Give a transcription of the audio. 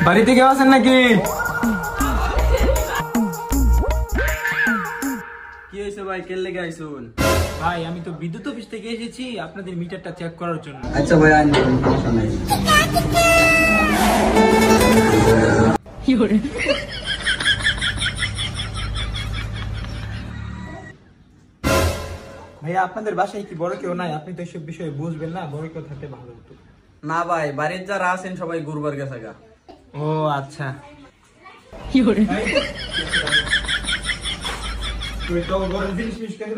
বাড়িতে কেউ আছেন নাকি? কি হয়েছে ভাই, কে লেগে আইসুন? ভাই আমি তো বিদ্যুৎ অফিস থেকে এসেছি আপনাদের মিটারটা চেক করার জন্য। আচ্ছা ভাই, আইন সমস্যা নাই। ভাইয়া আপনাদের বাসায় কি বড় কেউ নাই? আপনি তো এসব বিষয়ে বুঝবেন না, বড় কেউ থাকতে ভালো হতো। না ভাই, বাড়ির যারা আছেন সবাই ঘুরবার গেছে গা। ও আচ্ছা। তুই তো বড় জিনিস মিস করে